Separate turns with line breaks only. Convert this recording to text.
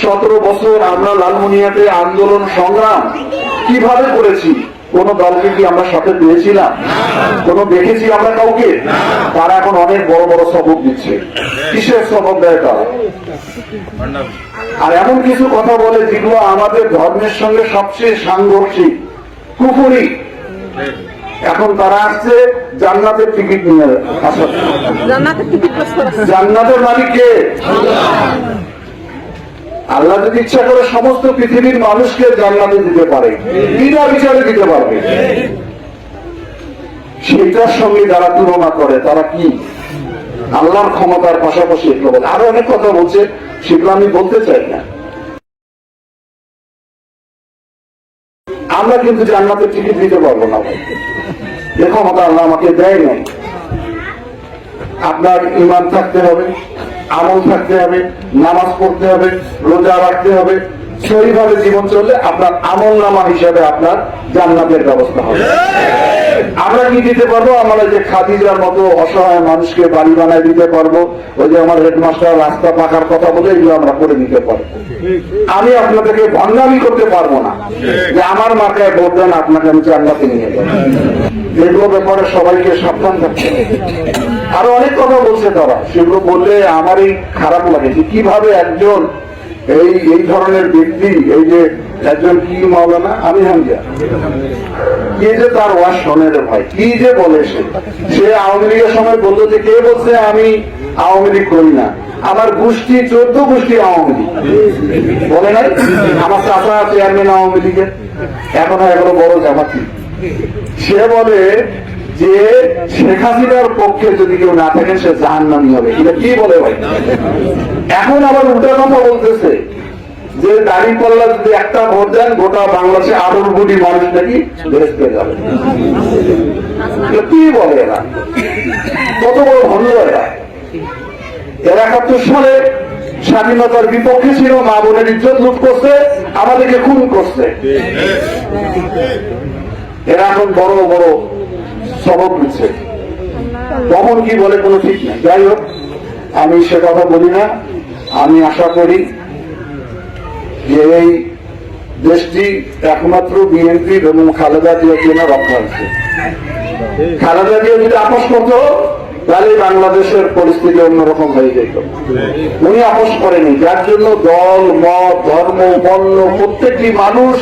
17 বছর আমরা লালমনিরহাটে আন্দোলন সংগ্রাম কিভাবে করেছি, কোন দলকে কি আমরা সাথে পেয়েছিলাম? কোন দেখেছি আমরা কাউকে? তারা এখন অনেক বড় বড় সবক দিচ্ছে। কিসের সবক দেয় তারা? আর এমন কিছু কথা বলে যেগুলো আমাদের ধর্মের সঙ্গে সবচেয়ে সাংঘর্ষিক, কুফরি। এখন তারা আসছে জান্নাতের টিকিট নিয়ে আসা। জান্নাতের মালিক কে? আল্লাহ যদি ইচ্ছা করে সমস্ত পৃথিবীর মানুষকে জান্নাতে দিতে পারে, বিনা বিচারে দিতে পারবে। সেটার সঙ্গে যারা তুলনা করে তারা কি আল্লাহর ক্ষমতার পাশাপাশি এগুলো বলে। আরো অনেক কথা বলছে, সেগুলো আমি বলতে চাই না। আমরা কিন্তু জান্নাতের টিকিট দিতে পারবো না, এ ক্ষমতা আল্লাহ আমাকে দেয় নাই। আপনার ঈমান থাকতে হবে, আমল থাকতে হবে, নামাজ পড়তে হবে, রোজা রাখতে হবে। সেইভাবে জীবন চললে আপনার আমল নামা হিসাবে আপনার জান্নাতের ব্যবস্থা হবে। আমরা কি দিতে পারবো? আমরা যে খাদিজার মতো অসহায় মানুষকে বাড়ি বানায় দিতে পারবো, ওই যে আমার হেডমাস্টার রাস্তা পাকার কথা বলে এগুলো আমরা করে দিতে পারবো। আমি আপনাদেরকে ভণ্ডামি করতে পারবো না যে আমার মার্কায় ভোট দেন, আপনাকে আমি জান্নাতে নিয়ে যাবো। এগুলো ব্যাপারে সবাইকে সাবধান থাকতে হবে। আরো অনেক কথা বলছে তারা, সেগুলো বললে আমারই খারাপ লাগে যে কিভাবে একজন এই ধরনের ব্যক্তি, এই যে একজন কি মাওলানা আমি হামজা, কি যে তার ওয়াজ শোনে রে ভাই, কি যে বলে সে আওয়ামী লীগের সময় বললো যে কে বলছে আমি আওয়ামী লীগ করি না, আমার গোষ্ঠী 14 গোষ্ঠী আওয়ামী লীগ বলে নাই। আমার চাচা চেয়ারম্যান আওয়ামী লীগের, এখন এগুলো বড় জামাতি। সে বলে যে শেখ হাসিনার পক্ষে যদি কেউ না থাকে সে জাহান্নামী হবে। এটা কি বলে ভাই? এখন আবার উল্টা কথা বলতেছে যে দাঁড়িপাল্লা যদি একটা ভোট দেন গোটা বাংলাদেশে 18 কোটি মানুষ নাকি বেহেশতে যাবে। কি বলে এরা? কত বড় ভণ্ড এরা! এরা 71 সালে স্বাধীনতার বিপক্ষে ছিল, মা বোনের ইজ্জত লুট করছে, আমাদেরকে খুন করছে। এরা এখন বড় বড় সবক দিচ্ছে, কখন কি বলে কোনো ঠিক নেই। যাই হোক, আমি সে কথা বলি না। আমি আশা করি যে এই দেশটি একমাত্র বিএনপি এবং খালেদা জিয়ার জন্য রক্ষা হচ্ছে। খালেদা জিয়া যদি আপোষ করতো তাহলে বাংলাদেশের পরিস্থিতি অন্যরকম হয়ে যেত। উনি আপোষ করেনি, যার জন্য দল, মত, ধর্ম, বর্ণ প্রত্যেকটি মানুষ